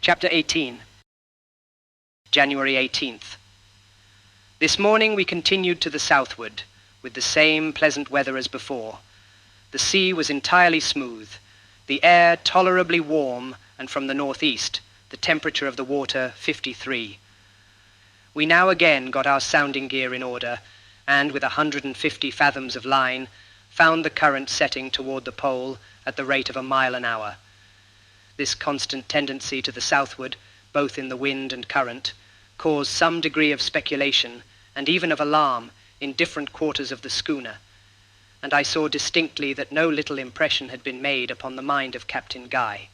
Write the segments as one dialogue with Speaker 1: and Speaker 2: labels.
Speaker 1: Chapter 18. January 18th. This morning we continued to the southward, with the same pleasant weather as before. The sea was entirely smooth, the air tolerably warm, and from the northeast, the temperature of the water 53. We now again got our sounding gear in order, and with 150 fathoms of line, found the current setting toward the pole at the rate of a mile an hour. This constant tendency to the southward, both in the wind and current, caused some degree of speculation and even of alarm in different quarters of the schooner, and I saw distinctly that no little impression had been made upon the mind of Captain Guy.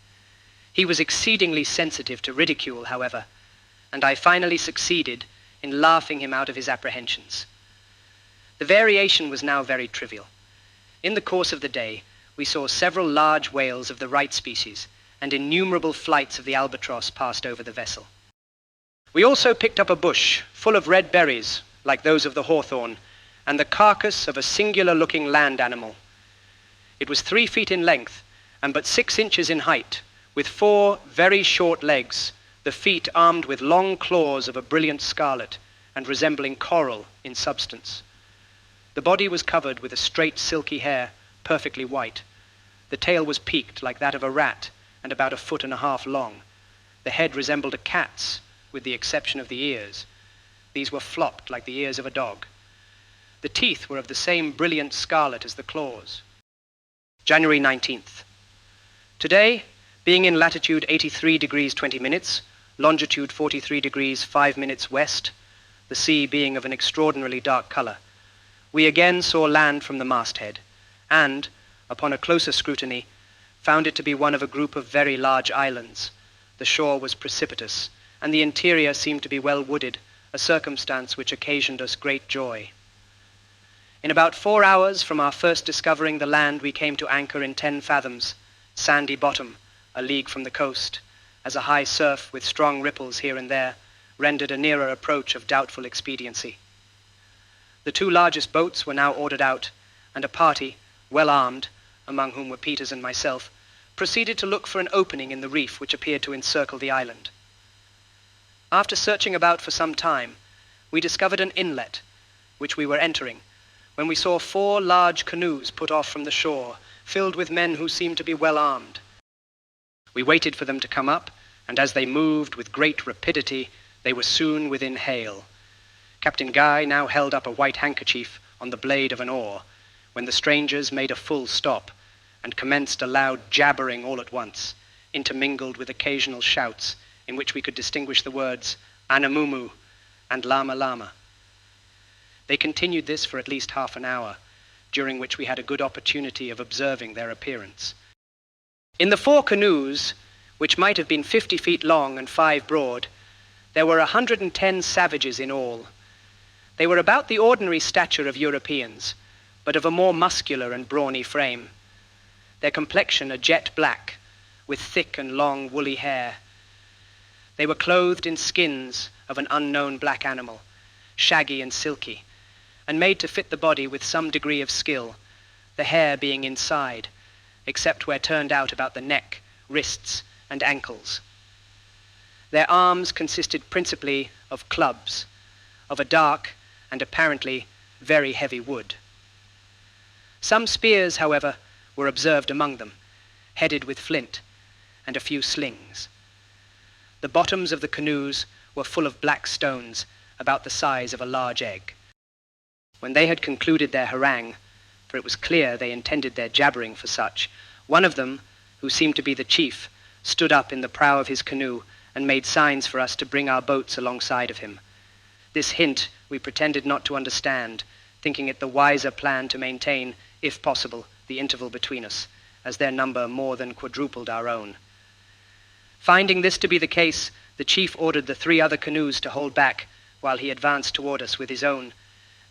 Speaker 1: He was exceedingly sensitive to ridicule, however, and I finally succeeded in laughing him out of his apprehensions. The variation was now very trivial. In the course of the day, we saw several large whales of the right species, and innumerable flights of the albatross passed over the vessel. We also picked up a bush full of red berries, like those of the hawthorn, and the carcass of a singular-looking land animal. It was 3 feet in length, and but 6 inches in height, with 4 very short legs, the feet armed with long claws of a brilliant scarlet, and resembling coral in substance. The body was covered with a straight silky hair, perfectly white. The tail was peaked like that of a rat, and about 1.5 feet long. The head resembled a cat's, with the exception of the ears. These were flopped like the ears of a dog. The teeth were of the same brilliant scarlet as the claws. January 19th. Today, being in latitude 83 degrees 20 minutes, longitude 43 degrees 5 minutes west, the sea being of an extraordinarily dark color, we again saw land from the masthead, and, upon a closer scrutiny, found it to be one of a group of very large islands. The shore was precipitous, and the interior seemed to be well wooded, a circumstance which occasioned us great joy. In about 4 hours from our first discovering the land, we came to anchor in 10 fathoms, sandy bottom, a league from the coast, as a high surf with strong ripples here and there rendered a nearer approach of doubtful expediency. The 2 largest boats were now ordered out, and a party, well armed, among whom were Peters and myself, proceeded to look for an opening in the reef which appeared to encircle the island. After searching about for some time, we discovered an inlet, which we were entering, when we saw 4 large canoes put off from the shore, filled with men who seemed to be well armed. We waited for them to come up, and as they moved with great rapidity, they were soon within hail. Captain Guy now held up a white handkerchief on the blade of an oar, when the strangers made a full stop, and commenced a loud jabbering all at once, intermingled with occasional shouts, in which we could distinguish the words Anamumu and Lama Lama. They continued this for at least half an hour, during which we had a good opportunity of observing their appearance. In the 4 canoes, which might have been 50 feet long and 5 broad, there were 110 savages in all. They were about the ordinary stature of Europeans, but of a more muscular and brawny frame. Their complexion a jet black, with thick and long woolly hair. They were clothed in skins of an unknown black animal, shaggy and silky, and made to fit the body with some degree of skill, the hair being inside, except where turned out about the neck, wrists, and ankles. Their arms consisted principally of clubs, of a dark and apparently very heavy wood. Some spears, however, were observed among them, headed with flint, and a few slings. The bottoms of the canoes were full of black stones, about the size of a large egg. When they had concluded their harangue, for it was clear they intended their jabbering for such, one of them, who seemed to be the chief, stood up in the prow of his canoe and made signs for us to bring our boats alongside of him. This hint we pretended not to understand, thinking it the wiser plan to maintain, if possible, the interval between us, as their number more than quadrupled our own. Finding this to be the case, the chief ordered the 3 other canoes to hold back, while he advanced toward us with his own.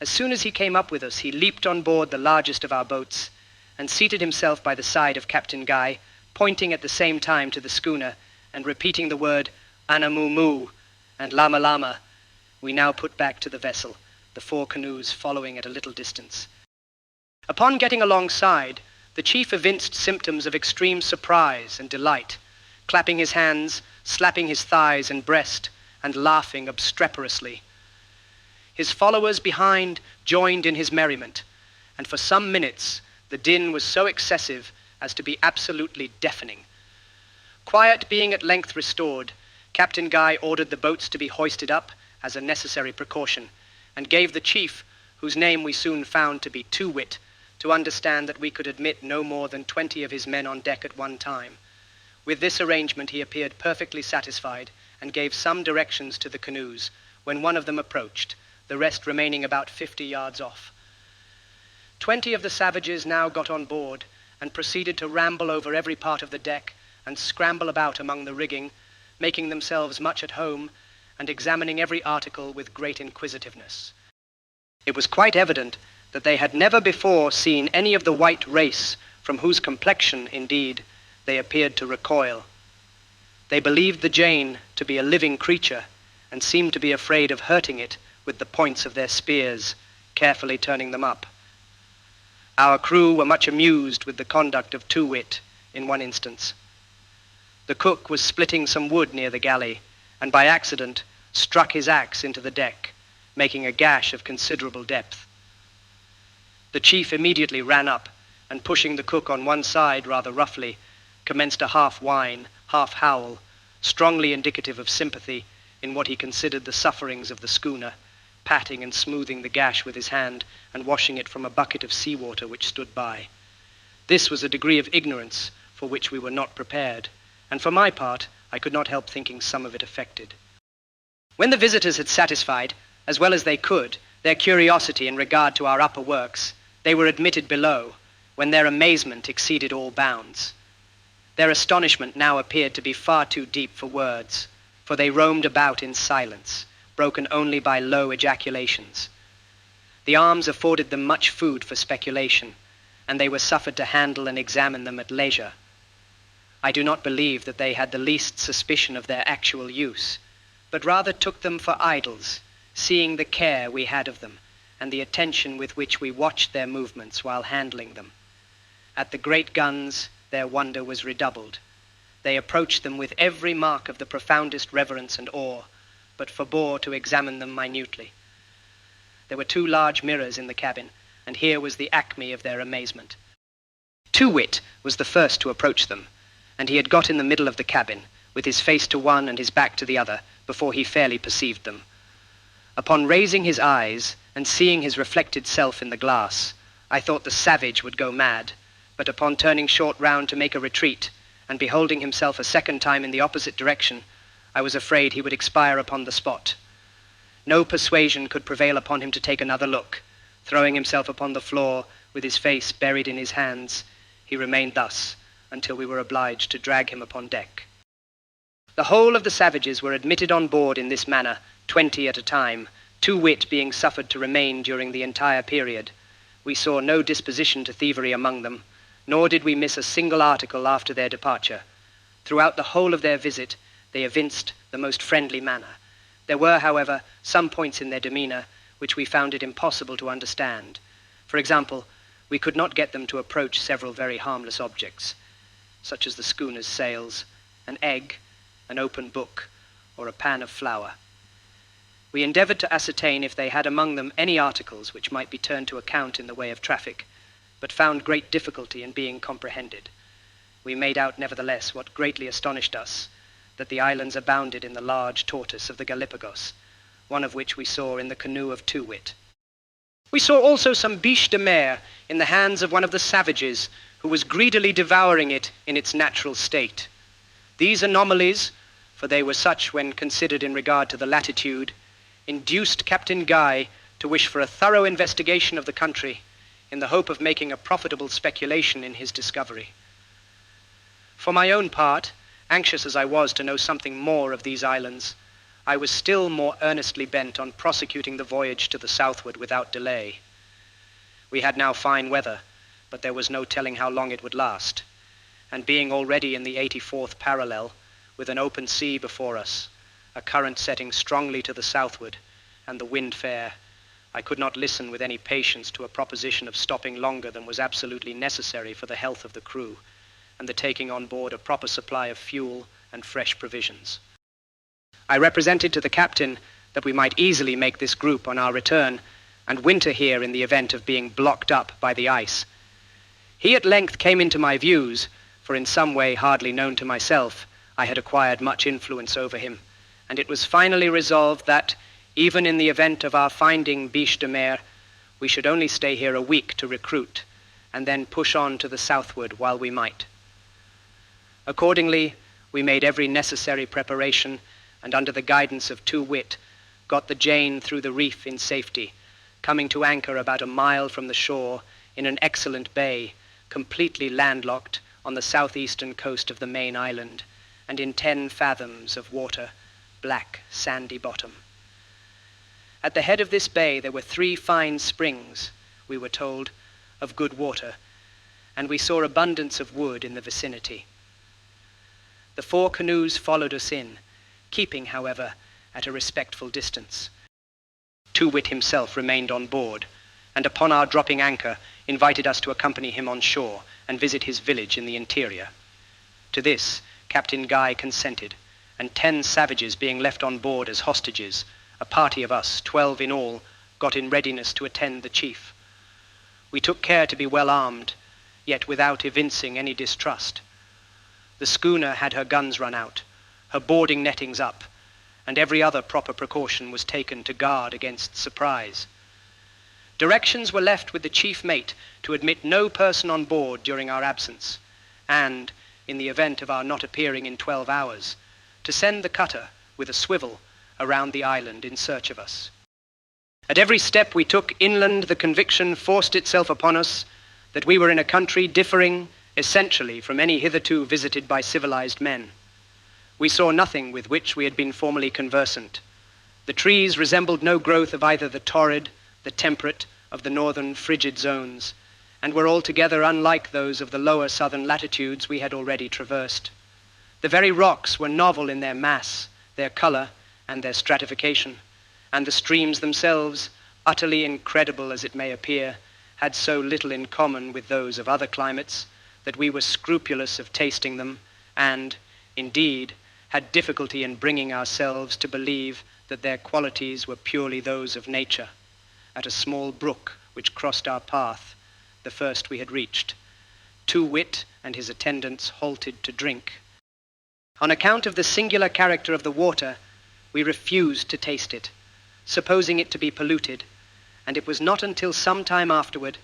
Speaker 1: As soon as he came up with us, he leaped on board the largest of our boats, and seated himself by the side of Captain Guy, pointing at the same time to the schooner, and repeating the word Anamumu and Lama Lama. We now put back to the vessel, the 4 canoes following at a little distance. Upon getting alongside, the chief evinced symptoms of extreme surprise and delight, clapping his hands, slapping his thighs and breast and laughing obstreperously. His followers behind joined in his merriment, and for some minutes the din was so excessive as to be absolutely deafening. Quiet being at length restored, Captain Guy ordered the boats to be hoisted up as a necessary precaution, and gave the chief, whose name we soon found to be Two-Wit, to understand that we could admit no more than 20 of his men on deck at one time. With this arrangement he appeared perfectly satisfied, and gave some directions to the canoes, when one of them approached, the rest remaining about 50 yards off. 20 of the savages now got on board, and proceeded to ramble over every part of the deck, and scramble about among the rigging, making themselves much at home, and examining every article with great inquisitiveness. It was quite evident that they had never before seen any of the white race, from whose complexion, indeed, they appeared to recoil. They believed the Jane to be a living creature, and seemed to be afraid of hurting it with the points of their spears, carefully turning them up. Our crew were much amused with the conduct of Two-Wit in one instance. The cook was splitting some wood near the galley, and by accident struck his axe into the deck, making a gash of considerable depth. The chief immediately ran up, and pushing the cook on one side rather roughly, commenced a half whine, half howl, strongly indicative of sympathy in what he considered the sufferings of the schooner, patting and smoothing the gash with his hand, and washing it from a bucket of seawater which stood by. This was a degree of ignorance for which we were not prepared, and for my part, I could not help thinking some of it affected. When the visitors had satisfied, as well as they could, their curiosity in regard to our upper works, they were admitted below, when their amazement exceeded all bounds. Their astonishment now appeared to be far too deep for words, for they roamed about in silence, broken only by low ejaculations. The arms afforded them much food for speculation, and they were suffered to handle and examine them at leisure. I do not believe that they had the least suspicion of their actual use, but rather took them for idols, seeing the care we had of them, and the attention with which we watched their movements while handling them. At the great guns, their wonder was redoubled. They approached them with every mark of the profoundest reverence and awe, but forbore to examine them minutely. There were 2 large mirrors in the cabin, and here was the acme of their amazement. Two-Wit was the first to approach them, and he had got in the middle of the cabin, with his face to one and his back to the other, before he fairly perceived them. Upon raising his eyes and seeing his reflected self in the glass, I thought the savage would go mad, but upon turning short round to make a retreat, and beholding himself a second time in the opposite direction, I was afraid he would expire upon the spot. No persuasion could prevail upon him to take another look. Throwing himself upon the floor, with his face buried in his hands, he remained thus, until we were obliged to drag him upon deck. The whole of the savages were admitted on board in this manner, 20 at a time, Two-Wit being suffered to remain during the entire period. We saw no disposition to thievery among them, nor did we miss a single article after their departure. Throughout the whole of their visit, they evinced the most friendly manner. There were, however, some points in their demeanor which we found it impossible to understand. For example, we could not get them to approach several very harmless objects, such as the schooner's sails, an egg, an open book, or a pan of flour. We endeavored to ascertain if they had among them any articles which might be turned to account in the way of traffic, but found great difficulty in being comprehended. We made out, nevertheless, what greatly astonished us, that the islands abounded in the large tortoise of the Galapagos, one of which we saw in the canoe of Two-Wit. We saw also some biche de mer in the hands of one of the savages, who was greedily devouring it in its natural state. These anomalies, for they were such when considered in regard to the latitude, induced Captain Guy to wish for a thorough investigation of the country, in the hope of making a profitable speculation in his discovery. For my own part, anxious as I was to know something more of these islands, I was still more earnestly bent on prosecuting the voyage to the southward without delay. We had now fine weather, but there was no telling how long it would last, and being already in the 84th parallel, with an open sea before us, a current setting strongly to the southward, and the wind fair, I could not listen with any patience to a proposition of stopping longer than was absolutely necessary for the health of the crew, and the taking on board a proper supply of fuel and fresh provisions. I represented to the captain that we might easily make this group on our return, and winter here in the event of being blocked up by the ice. He at length came into my views, for in some way hardly known to myself, I had acquired much influence over him, and it was finally resolved that, even in the event of our finding Biche de Mer, we should only stay here a week to recruit, and then push on to the southward while we might. Accordingly, we made every necessary preparation, and under the guidance of Two Wit, got the Jane through the reef in safety, coming to anchor about a mile from the shore in an excellent bay, completely landlocked on the southeastern coast of the main island, and in 10 fathoms of water, black, sandy bottom. At the head of this bay there were 3 fine springs, we were told, of good water, and we saw abundance of wood in the vicinity. The 4 canoes followed us in, keeping, however, at a respectful distance. Two Wit himself remained on board, and upon our dropping anchor, invited us to accompany him on shore and visit his village in the interior. To this, Captain Guy consented, and 10 savages being left on board as hostages, a party of us, 12 in all, got in readiness to attend the chief. We took care to be well armed, yet without evincing any distrust. The schooner had her guns run out, her boarding nettings up, and every other proper precaution was taken to guard against surprise. Directions were left with the chief mate to admit no person on board during our absence, and, in the event of our not appearing in 12 hours, to send the cutter with a swivel around the island in search of us. At every step we took inland, the conviction forced itself upon us that we were in a country differing essentially from any hitherto visited by civilized men. We saw nothing with which we had been formerly conversant. The trees resembled no growth of either the torrid, the temperate, of the northern frigid zones, and were altogether unlike those of the lower southern latitudes we had already traversed. The very rocks were novel in their mass, their color, and their stratification, and the streams themselves, utterly incredible as it may appear, had so little in common with those of other climates that we were scrupulous of tasting them, and, indeed, had difficulty in bringing ourselves to believe that their qualities were purely those of nature. At a small brook which crossed our path, the first we had reached, Two Wit and his attendants halted to drink. On account of the singular character of the water, we refused to taste it, supposing it to be polluted, and it was not until some time afterward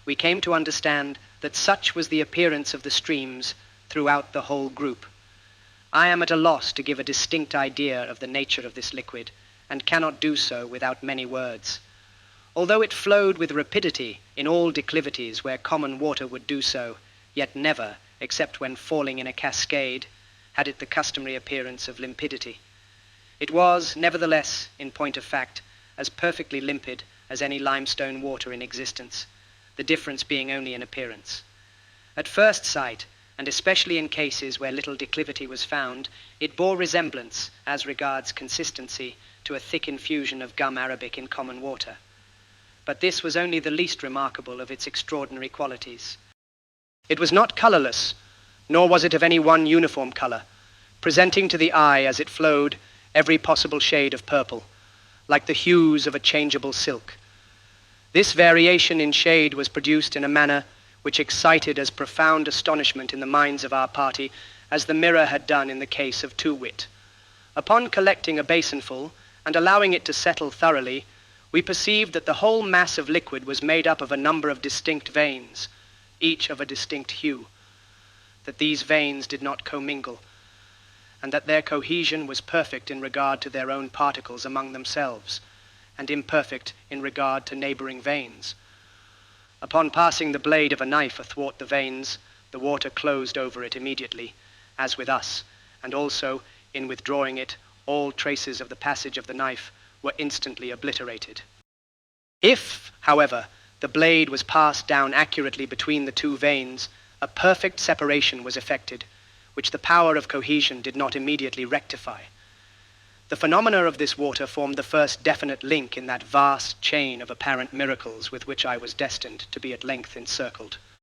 Speaker 1: we came to understand that such was the appearance of the streams throughout the whole group. I am at a loss to give a distinct idea of the nature of this liquid, and cannot do so without many words. Although it flowed with rapidity in all declivities where common water would do so, yet never, except when falling in a cascade, had it the customary appearance of limpidity. It was, nevertheless, in point of fact, as perfectly limpid as any limestone water in existence, the difference being only in appearance. At first sight, and especially in cases where little declivity was found, it bore resemblance, as regards consistency, to a thick infusion of gum arabic in common water. But this was only the least remarkable of its extraordinary qualities. It was not colorless, nor was it of any one uniform color, presenting to the eye as it flowed every possible shade of purple, like the hues of a changeable silk. This variation in shade was produced in a manner which excited as profound astonishment in the minds of our party as the mirror had done in the case of Two Wit. Upon collecting a basinful and allowing it to settle thoroughly, we perceived that the whole mass of liquid was made up of a number of distinct veins, each of a distinct hue, that these veins did not commingle, and that their cohesion was perfect in regard to their own particles among themselves, and imperfect in regard to neighboring veins. Upon passing the blade of a knife athwart the veins, the water closed over it immediately, as with us, and also, in withdrawing it, all traces of the passage of the knife were instantly obliterated. If, however, the blade was passed down accurately between the two veins, a perfect separation was effected, which the power of cohesion did not immediately rectify. The phenomena of this water formed the first definite link in that vast chain of apparent miracles with which I was destined to be at length encircled.